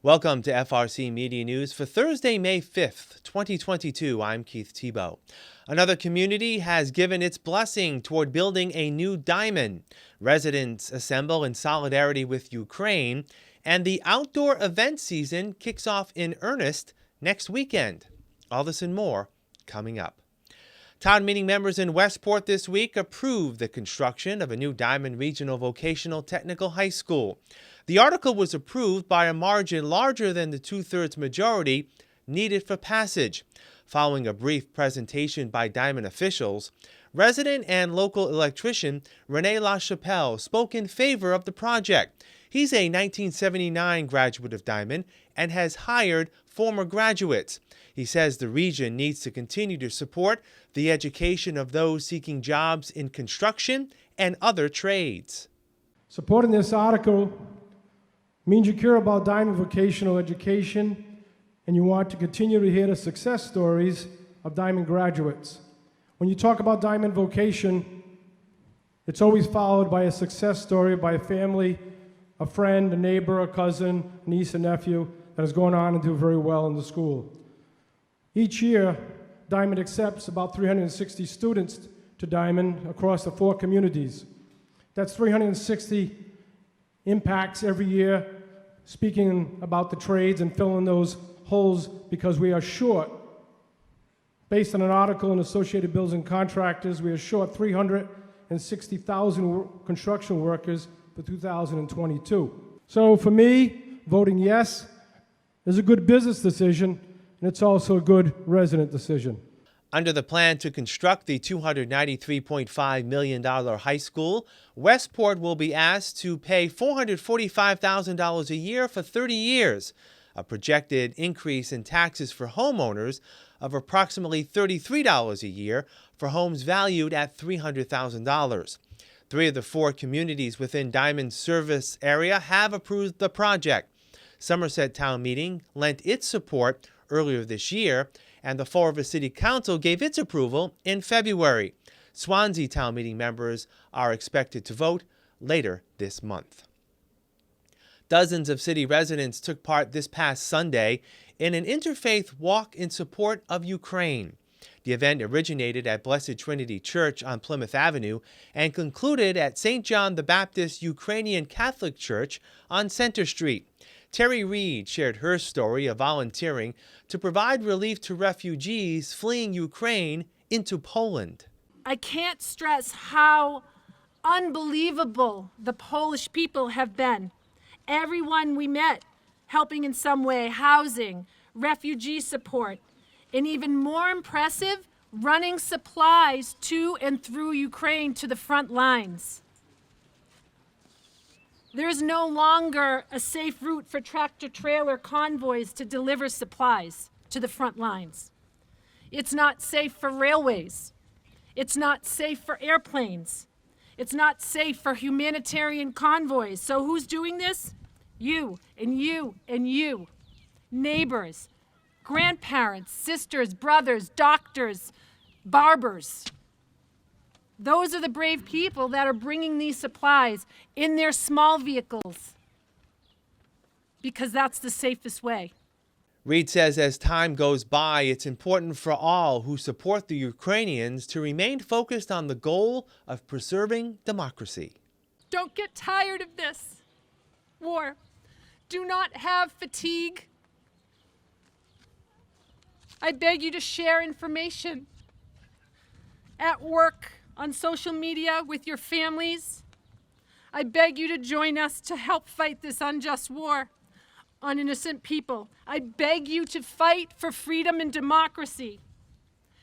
Welcome to FRC Media News for Thursday, May 5th, 2022. I'm Keith Tebow. Another community has given its blessing toward building a new Diman. Residents assemble in solidarity with Ukraine, and the outdoor event season kicks off in earnest next weekend. All this and more coming up. Town meeting members in Westport this week approved the construction of a new Diman Regional Vocational Technical High School. The article was approved by a margin larger than the two-thirds majority needed for passage. Following a brief presentation by Diman officials, resident and local electrician Rene LaChapelle spoke in favor of the project. He's a 1979 graduate of Diman and has hired former graduates. He says the region needs to continue to support the education of those seeking jobs in construction and other trades. Supporting this article means you care about Diman vocational education and you want to continue to hear the success stories of Diman graduates. When you talk about Diman vocation, it's always followed by a success story by a family, a friend, a neighbor, a cousin, niece, and nephew that is going on and do very well in the school. Each year, Diman accepts about 360 students to Diman across the 4 communities. That's 360 impacts every year, speaking about the trades and filling those holes because we are short. Based on an article in Associated Builders and Contractors, we are short 360,000 construction workers for 2022. So for me, voting yes is a good business decision, and it's also a good resident decision. Under the plan to construct the $293.5 million high school, Westport will be asked to pay $445,000 a year for 30 years, a projected increase in taxes for homeowners of approximately $33 a year for homes valued at $300,000. 3 of the 4 communities within Diman's service area have approved the project. Somerset Town Meeting lent its support earlier this year, and the Fall River City Council gave its approval in February. Swansea Town Meeting members are expected to vote later this month. Dozens of city residents took part this past Sunday in an interfaith walk in support of Ukraine. The event originated at Blessed Trinity Church on Plymouth Avenue and concluded at St. John the Baptist Ukrainian Catholic Church on Center Street. Terry Reed shared her story of volunteering to provide relief to refugees fleeing Ukraine into Poland. I can't stress how unbelievable the Polish people have been. Everyone we met helping in some way, housing, refugee support, and even more impressive, running supplies to and through Ukraine to the front lines. There is no longer a safe route for tractor-trailer convoys to deliver supplies to the front lines. It's not safe for railways. It's not safe for airplanes. It's not safe for humanitarian convoys. So who's doing this? You and you and you. Neighbors, grandparents, sisters, brothers, doctors, barbers. Those are the brave people that are bringing these supplies in their small vehicles because that's the safest way. Reed says as time goes by, it's important for all who support the Ukrainians to remain focused on the goal of preserving democracy. Don't get tired of this war. Do not have fatigue. I beg you to share information at work, on social media, with your families. I beg you to join us to help fight this unjust war on innocent people. I beg you to fight for freedom and democracy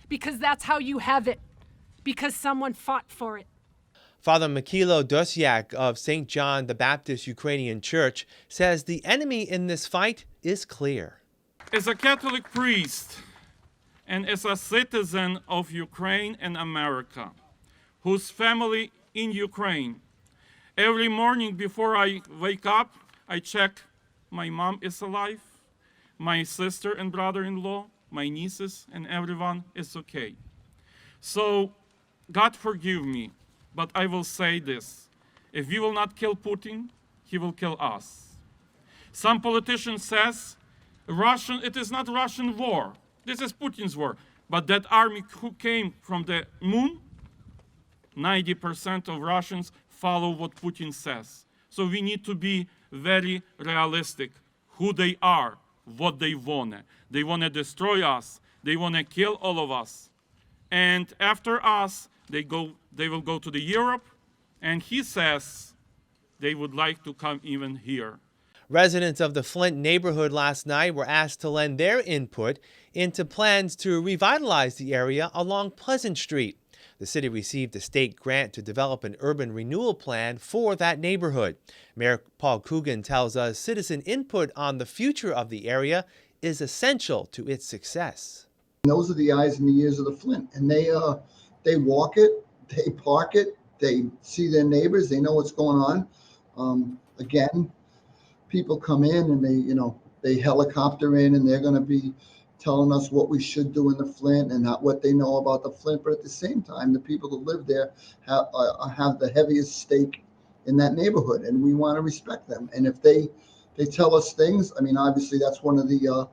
because that's how you have it, because someone fought for it. Father Mikhailo Dosiak of St. John the Baptist Ukrainian Church says the enemy in this fight is clear. As a Catholic priest and as a citizen of Ukraine and America, whose family in Ukraine, every morning before I wake up, I check my mom is alive, my sister and brother-in-law, my nieces, and everyone is okay. So God forgive me, but I will say this. If we will not kill Putin, he will kill us. Some politician says it is not Russian war. This is Putin's war. But that army who came from the moon, 90% of Russians follow what Putin says. So we need to be very realistic who they are, what they want. They want to destroy us. They want to kill all of us. And after us, they will go to the Europe, and he says they would like to come even here. Residents of the Flint neighborhood last night were asked to lend their input into plans to revitalize the area along Pleasant Street. The city received a state grant to develop an urban renewal plan for that neighborhood. Mayor Paul Coogan tells us citizen input on the future of the area is essential to its success. Those are the eyes and the ears of the Flint, and they walk it, they park it, they see their neighbors, they know what's going on. Again, people come in and they helicopter in, and they're going to be telling us what we should do in the Flint and what they know about the Flint. But at the same time, the people who live there have the heaviest stake in that neighborhood, and we want to respect them. And if they tell us things, I mean, obviously that's one of the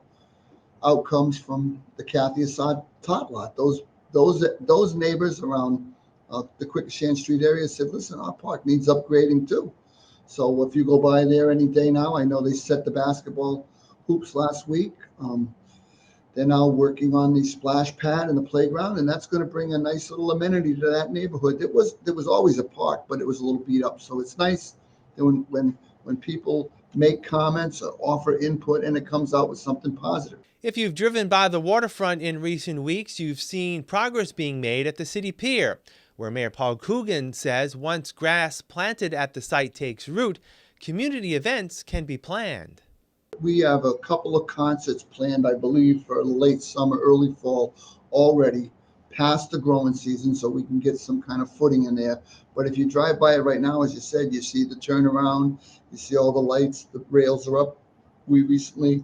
outcomes from the Kathy Assad tot lot. Those neighbors around the Quikasham Street area said, listen, our park needs upgrading too. So if you go by there any day now, I know they set the basketball hoops last week. They're now working on the splash pad and the playground, and that's going to bring a nice little amenity to that neighborhood. There was always a park, but it was a little beat up. So it's nice that when people make comments or offer input and it comes out with something positive. If you've driven by the waterfront in recent weeks, you've seen progress being made at the city pier, where Mayor Paul Coogan says once grass planted at the site takes root, community events can be planned. We have a couple of concerts planned, I believe, for late summer, early fall already, past the growing season, so we can get some kind of footing in there. But if you drive by it right now, as you said, you see the turnaround, you see all the lights, the rails are up. We recently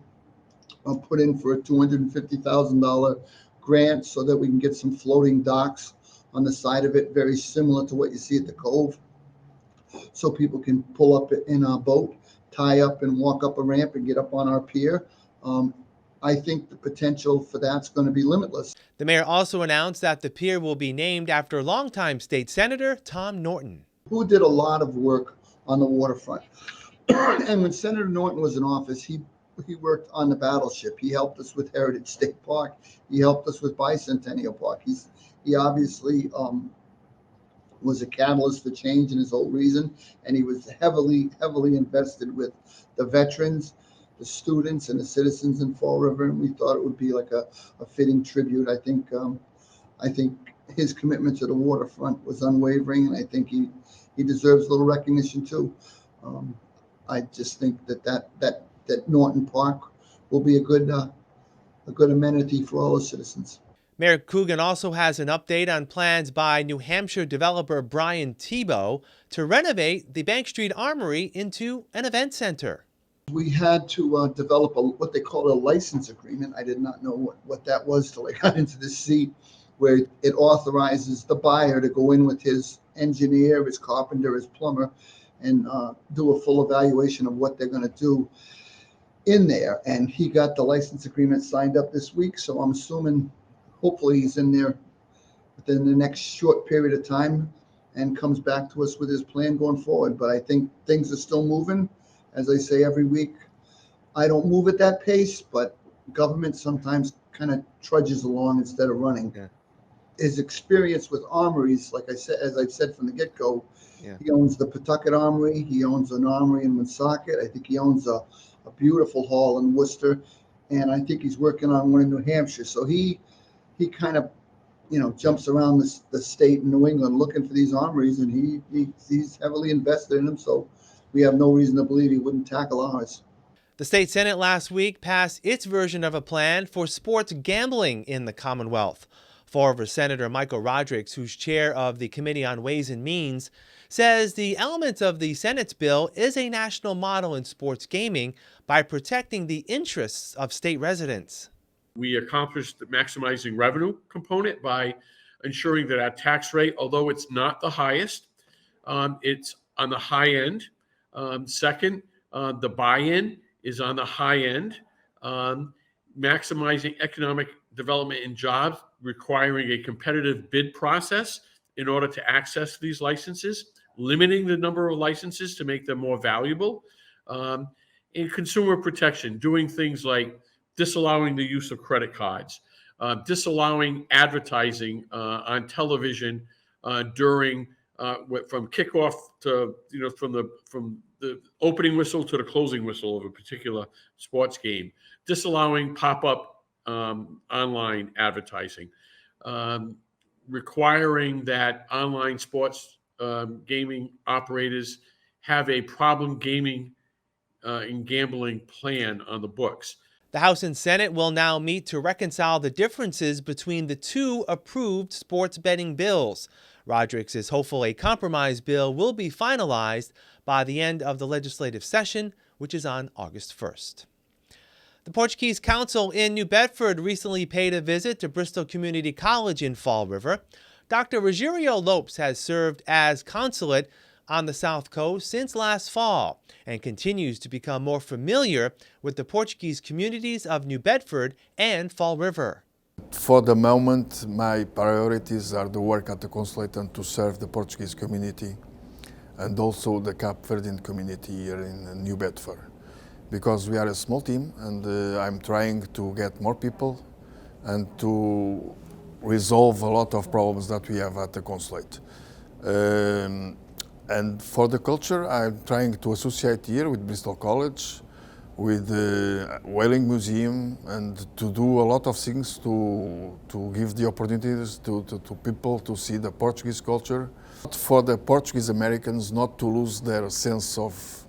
put in for a $250,000 grant so that we can get some floating docks on the side of it, very similar to what you see at the Cove, so people can pull up in a boat, tie up and walk up a ramp and get up on our pier. I think the potential for that's going to be limitless. The mayor also announced that the pier will be named after longtime state senator Tom Norton, who did a lot of work on the waterfront. And when Senator Norton was in office, he worked on the battleship. He helped us with Heritage State Park. He helped us with Bicentennial Park. He obviously was a catalyst for change in his whole reason, and he was heavily invested with the veterans, the students, and the citizens in Fall River, and we thought it would be like a fitting tribute. I think his commitment to the waterfront was unwavering, and I think he deserves a little recognition too. I just think that Norton Park will be a good amenity for all the citizens. Mayor Coogan also has an update on plans by New Hampshire developer Brian Tebow to renovate the Bank Street Armory into an event center. We had to develop what they call a license agreement. I did not know what that was till I got into this seat, where it authorizes the buyer to go in with his engineer, his carpenter, his plumber, and do a full evaluation of what they're going to do in there. And he got the license agreement signed up this week, so I'm assuming hopefully he's in there within the next short period of time and comes back to us with his plan going forward. But I think things are still moving. As I say every week, I don't move at that pace, but government sometimes kind of trudges along instead of running. Yeah. His experience with armories, like I said, as I've said from the get-go, He owns the Pawtucket Armory. He owns an armory in Woonsocket. I think he owns a beautiful hall in Worcester, and I think he's working on one in New Hampshire. So he kind of, jumps around the state in New England looking for these armories, and he's heavily invested in them. So we have no reason to believe he wouldn't tackle ours. The state Senate last week passed its version of a plan for sports gambling in the Commonwealth. Fall River Senator Michael Rodrigues, who's chair of the Committee on Ways and Means, says the element of the Senate's bill is a national model in sports gaming by protecting the interests of state residents. We accomplished the maximizing revenue component by ensuring that our tax rate, although it's not the highest, it's on the high end. Second, the buy-in is on the high end, maximizing economic development and jobs, requiring a competitive bid process in order to access these licenses, limiting the number of licenses to make them more valuable, and consumer protection, doing things like disallowing the use of credit cards, disallowing advertising on television during from kickoff to from the opening whistle to the closing whistle of a particular sports game, disallowing pop-up online advertising, requiring that online sports gaming operators have a problem gaming and gambling plan on the books. The House and Senate will now meet to reconcile the differences between the two approved sports betting bills. Rodrigues is hopeful a compromise bill will be finalized by the end of the legislative session, which is on August 1st. The Portuguese Consul in New Bedford recently paid a visit to Bristol Community College in Fall River. Dr. Rogério Lopes has served as consulate on the South Coast since last fall and continues to become more familiar with the Portuguese communities of New Bedford and Fall River. For the moment, my priorities are the work at the consulate and to serve the Portuguese community and also the Cape Verdean community here in New Bedford. Because we are a small team and I'm trying to get more people and to resolve a lot of problems that we have at the consulate. And for the culture, I'm trying to associate here with Bristol College, with the Whaling Museum, and to do a lot of things to give the opportunities to people to see the Portuguese culture. For the Portuguese Americans not to lose their sense of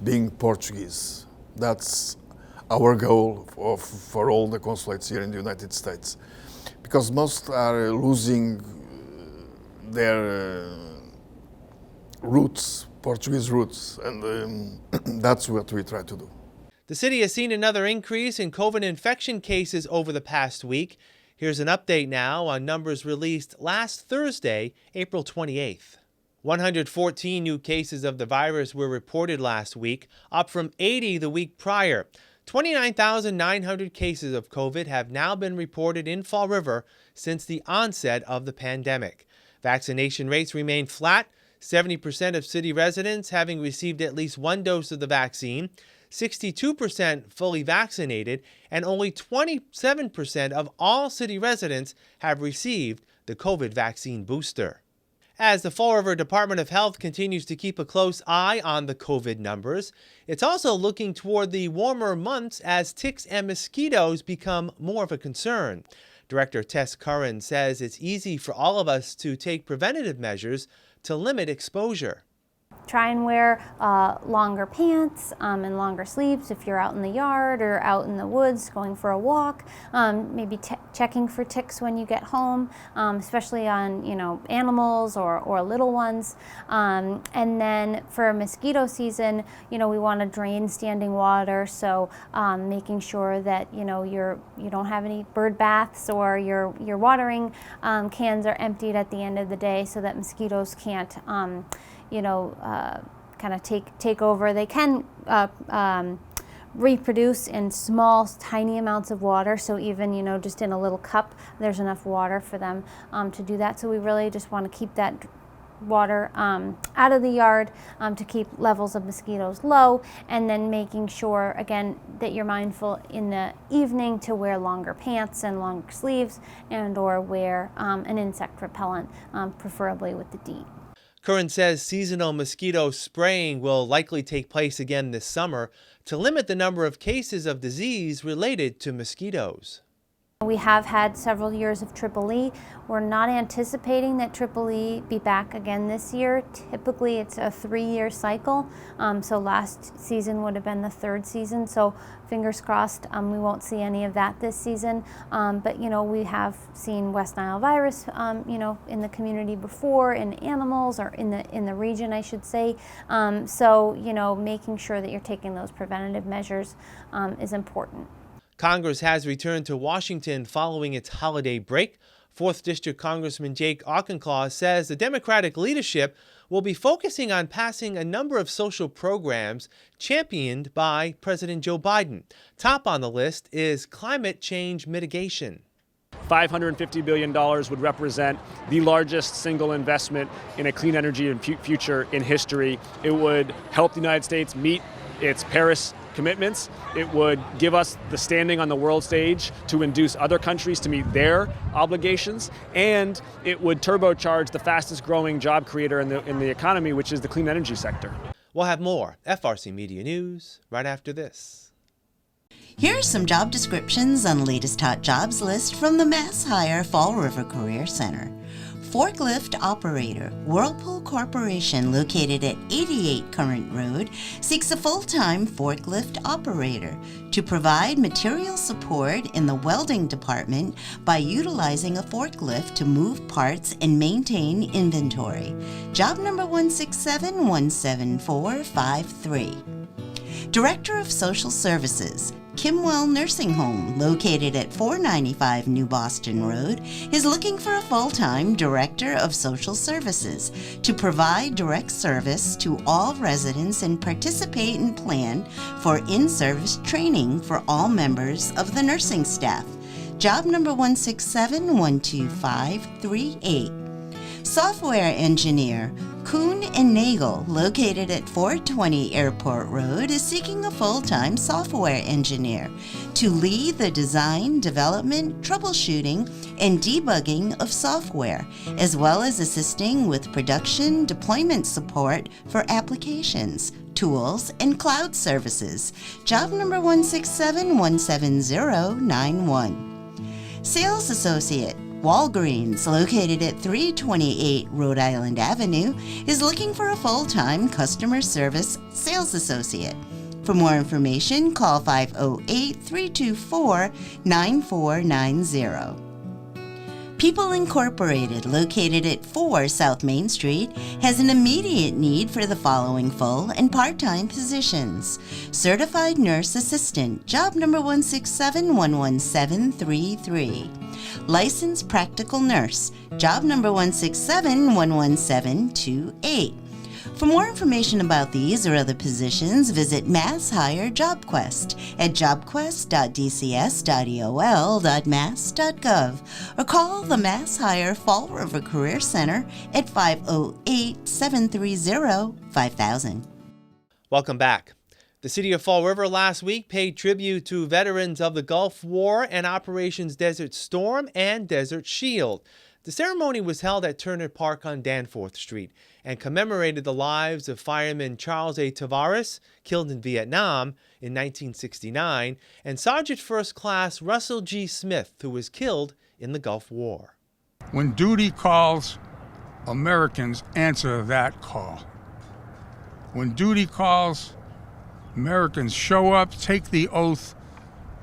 being Portuguese. That's our goal for all the consulates here in the United States. Because most are losing their roots, Portuguese roots, and that's what we try to do. The city has seen another increase in COVID infection cases over the past week. Here's an update now on numbers released last Thursday, April 28th. 114 new cases of the virus were reported last week, up from 80 the week prior. 29,900 cases of COVID have now been reported in Fall River since the onset of the pandemic. Vaccination rates remain flat, 70% of city residents having received at least one dose of the vaccine, 62% fully vaccinated, and only 27% of all city residents have received the COVID vaccine booster. As the Fall River Department of Health continues to keep a close eye on the COVID numbers, it's also looking toward the warmer months as ticks and mosquitoes become more of a concern. Director Tess Curran says it's easy for all of us to take preventative measures to limit exposure. Try and wear longer pants and longer sleeves if you're out in the yard or out in the woods going for a walk. Maybe checking for ticks when you get home, especially on animals or little ones. And then for mosquito season, we want to drain standing water, so making sure that you don't have any bird baths or your watering cans are emptied at the end of the day so that mosquitoes can't kind of take over. They can reproduce in small, tiny amounts of water. So even, just in a little cup, there's enough water for them to do that. So we really just want to keep that water out of the yard to keep levels of mosquitoes low, and then making sure, again, that you're mindful in the evening to wear longer pants and longer sleeves and or wear an insect repellent, preferably with the DEET. Curran says seasonal mosquito spraying will likely take place again this summer to limit the number of cases of disease related to mosquitoes. We have had several years of Triple E. We're not anticipating that Triple E be back again this year. Typically it's a 3-year cycle, so last season would have been the third season, so fingers crossed we won't see any of that this season. But we have seen West Nile virus in the community before, in animals, or in the region, I should say. So making sure that you're taking those preventative measures is important. Congress has returned to Washington following its holiday break. 4th District Congressman Jake Auchinclaw says the Democratic leadership will be focusing on passing a number of social programs championed by President Joe Biden. Top on the list is climate change mitigation. $550 billion would represent the largest single investment in a clean energy and future in history. It would help the United States meet its Paris commitments. It would give us the standing on the world stage to induce other countries to meet their obligations, and it would turbocharge the fastest growing job creator in the economy, which is the clean energy sector. We'll have more FRC Media News right after this. Here are some job descriptions on the latest hot jobs list from the Mass Hire Fall River Career Center. Forklift operator. Whirlpool Corporation, located at 88 Current Road, seeks a full-time forklift operator to provide material support in the welding department by utilizing a forklift to move parts and maintain inventory. Job number 167-17453. Director of Social Services. Kimwell Nursing Home, located at 495 New Boston Road, is looking for a full-time Director of Social Services to provide direct service to all residents and participate and plan for in-service training for all members of the nursing staff. Job number 167-12538. Software Engineer. Kuhn and Nagel, located at 420 Airport Road, is seeking a full-time software engineer to lead the design, development, troubleshooting, and debugging of software, as well as assisting with production deployment support for applications, tools, and cloud services. Job number 167-17091. Sales Associate. Walgreens, located at 328 Rhode Island Avenue, is looking for a full-time customer service sales associate. For more information, call 508-324-9490. People Incorporated, located at 4 South Main Street, has an immediate need for the following full and part-time positions. Certified Nurse Assistant, job number 167-11733. Licensed Practical Nurse, job number 167-11728. For more information about these or other positions, visit Mass Hire JobQuest at jobquest.dcs.eol.mass.gov or call the Mass Hire Fall River Career Center at 508-730-5000. Welcome back. The city of Fall River last week paid tribute to veterans of the Gulf War and Operations Desert Storm and Desert Shield. The ceremony was held at Turner Park on Danforth Street and commemorated the lives of fireman Charles A. Tavares, killed in Vietnam in 1969, and Sergeant First Class Russell G. Smith, who was killed in the Gulf War. When duty calls, Americans answer that call. When duty calls, Americans show up, take the oath,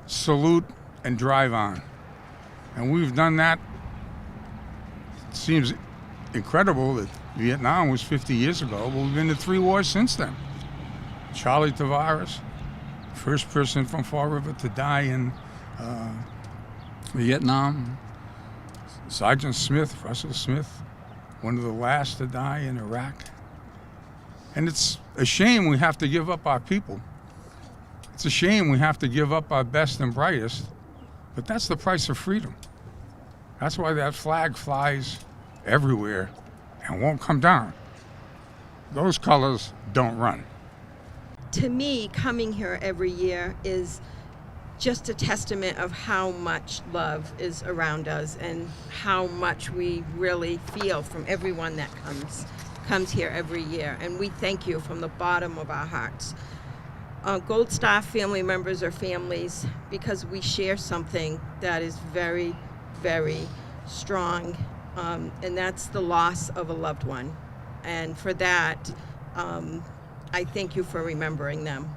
salute, and drive on. And we've done that. It seems incredible that Vietnam was 50 years ago, but we've been to 3 wars since then. Charlie Tavares, first person from Fall River to die in Vietnam. Sergeant Smith, Russell Smith, one of the last to die in Iraq. And it's a shame we have to give up our people. It's a shame we have to give up our best and brightest, but that's the price of freedom. That's why that flag flies everywhere and won't come down. Those colors don't run. To me, coming here every year is just a testament of how much love is around us and how much we really feel from everyone that comes here every year. And we thank you from the bottom of our hearts. Gold Star family members are families because we share something that is very, very strong, and that's the loss of a loved one. And for that, I thank you for remembering them.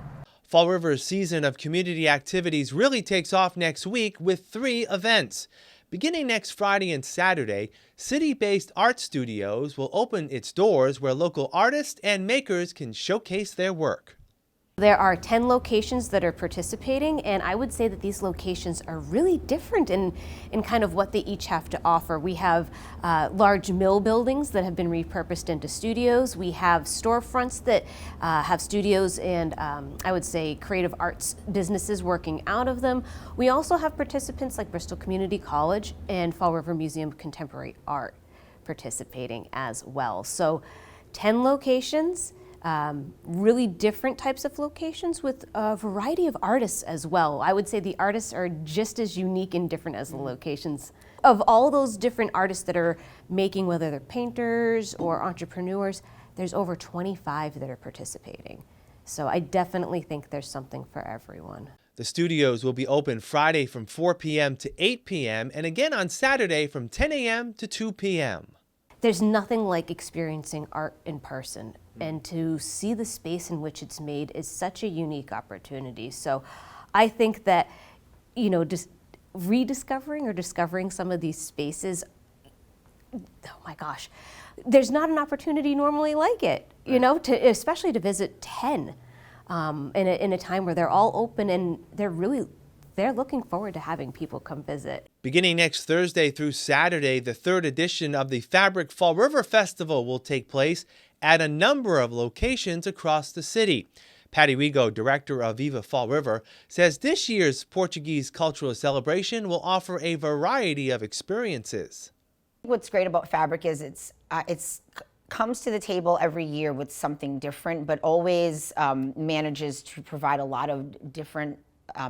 Fall River's season of community activities really takes off next week with 3 events. Beginning next Friday and Saturday, city-based art studios will open its doors where local artists and makers can showcase their work. There are 10 locations that are participating, and I would say that these locations are really different in kind of what they each have to offer. We have large mill buildings that have been repurposed into studios. We have storefronts that have studios and I would say creative arts businesses working out of them. We also have participants like Bristol Community College and Fall River Museum of Contemporary Art participating as well. So 10 locations. Really different types of locations with a variety of artists as well. I would say the artists are just as unique and different as the locations. Of all those different artists that are making, whether they're painters or entrepreneurs, there's over 25 that are participating. So I definitely think there's something for everyone. The studios will be open Friday from 4 p.m. to 8 p.m. and again on Saturday from 10 a.m. to 2 p.m. There's nothing like experiencing art in person, and to see the space in which it's made is such a unique opportunity. So I think that, you know, just rediscovering or discovering some of these spaces, oh my gosh, there's not an opportunity normally like it, you know, especially to visit 10 in a time where they're all open and they're looking forward to having people come visit. Beginning next Thursday through Saturday, the third edition of the Fabric Fall River Festival will take place at a number of locations across the city. Patty Rigo, director of Viva Fall River, says this year's Portuguese cultural celebration will offer a variety of experiences. What's great about Fabric is it's comes to the table every year with something different, but always manages to provide a lot of different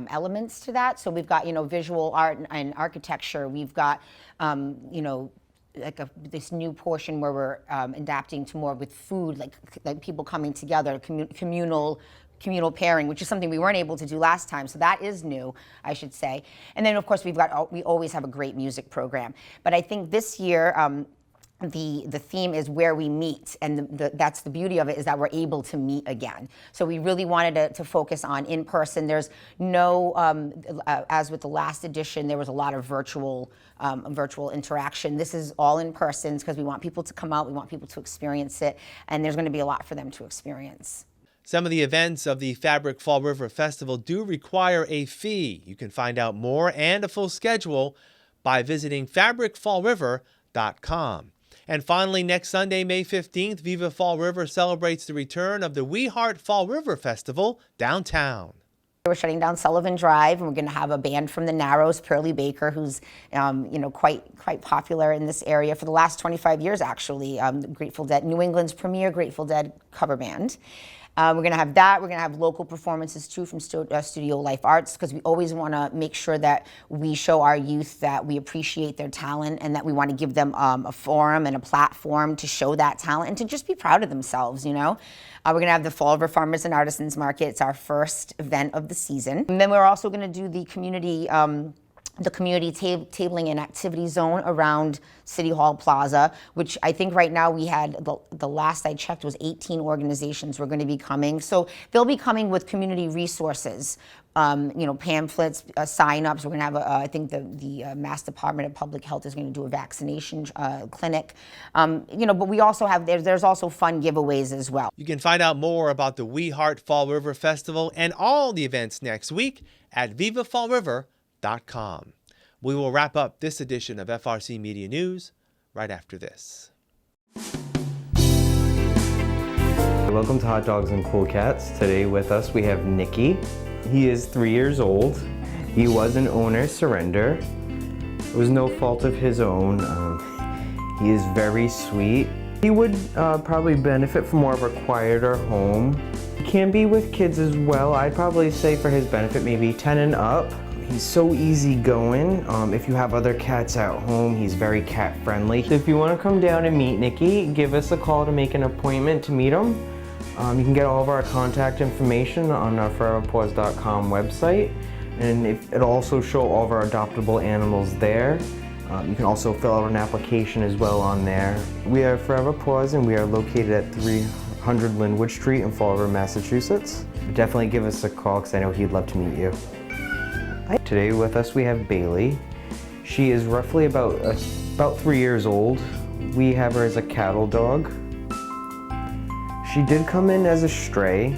elements to that. So we've got, you know, visual art and architecture. We've got, you know, like this new portion where we're adapting to more with food, like people coming together, communal pairing, which is something we weren't able to do last time. So that is new, I should say. And then of course we always have a great music program. But I think this year, the theme is where we meet, and that's the beauty of it, is that we're able to meet again. So we really wanted to focus on in person. There's no, as with the last edition, there was a lot of virtual interaction. This is all in person because we want people to come out, we want people to experience it, and there's going to be a lot for them to experience. Some of the events of the Fabric Fall River Festival do require a fee. You can find out more and a full schedule by visiting fabricfallriver.com. And finally, next Sunday, May 15th, Viva Fall River celebrates the return of the We Heart Fall River Festival downtown. We're shutting down Sullivan Drive, and we're going to have a band from the Narrows, Pearlie Baker, who's you know, quite popular in this area for the last 25 years, actually. Grateful Dead, New England's premier Grateful Dead cover band. We're going to have that. We're going to have local performances too from Studio Life Arts, because we always want to make sure that we show our youth that we appreciate their talent and that we want to give them a forum and a platform to show that talent and to just be proud of themselves, you know. We're going to have the Fall River Farmers and Artisans Market. It's our first event of the season. And then we're also going to do the community tabling and activity zone around City Hall Plaza, which I think right now we had, the last I checked was 18 organizations were going to be coming. So they'll be coming with community resources, you know, pamphlets, sign-ups. We're going to have, I think the Mass Department of Public Health is going to do a vaccination clinic. You know, but we also have, there's also fun giveaways as well. You can find out more about the We Heart Fall River Festival and all the events next week at vivafallriver.com. We will wrap up this edition of FRC Media News right after this. Welcome to Hot Dogs and Cool Cats. Today with us we have Nicky. He is 3 years old. He was an owner surrender. It was no fault of his own. He is very sweet. He would probably benefit from more of a quieter home. He can be with kids as well. I'd probably say for his benefit maybe 10 and up. He's so easygoing. If you have other cats at home, he's very cat friendly. If you want to come down and meet Nicky, give us a call to make an appointment to meet him. You can get all of our contact information on our foreverpaws.com website, and it'll also show all of our adoptable animals there. You can also fill out an application as well on there. We are Forever Paws, and we are located at 300 Linwood Street in Fall River, Massachusetts. Definitely give us a call because I know he'd love to meet you. Today with us we have Bailey. She is roughly about 3 years old. We have her as a cattle dog. She did come in as a stray.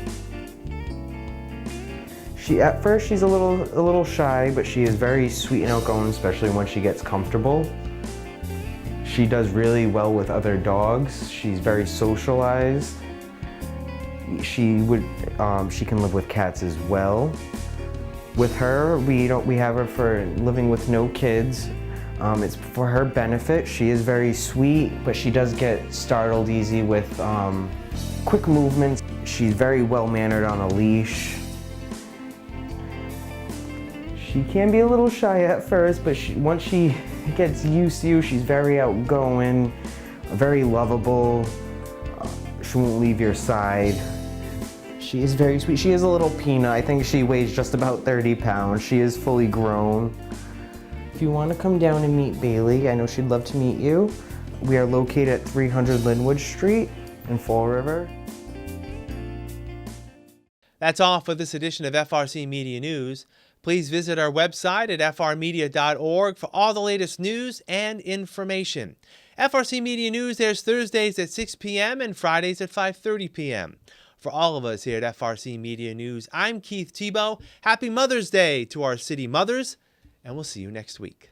At first she's a little shy, but she is very sweet and outgoing, especially when she gets comfortable. She does really well with other dogs. She's very socialized. She can live with cats as well. With her, we have her for living with no kids. It's for her benefit. She is very sweet, but she does get startled easy with quick movements. She's very well-mannered on a leash. She can be a little shy at first, but once she gets used to you, she's very outgoing, very lovable. She won't leave your side. She is very sweet. She is a little peanut. I think she weighs just about 30 pounds. She is fully grown. If you want to come down and meet Bailey, I know she'd love to meet you. We are located at 300 Linwood Street in Fall River. That's all for this edition of FRC Media News. Please visit our website at frmedia.org for all the latest news and information. FRC Media News airs Thursdays at 6 p.m. and Fridays at 5:30 p.m. For all of us here at FRC Media News, I'm Keith Tebow. Happy Mother's Day to our city mothers, and we'll see you next week.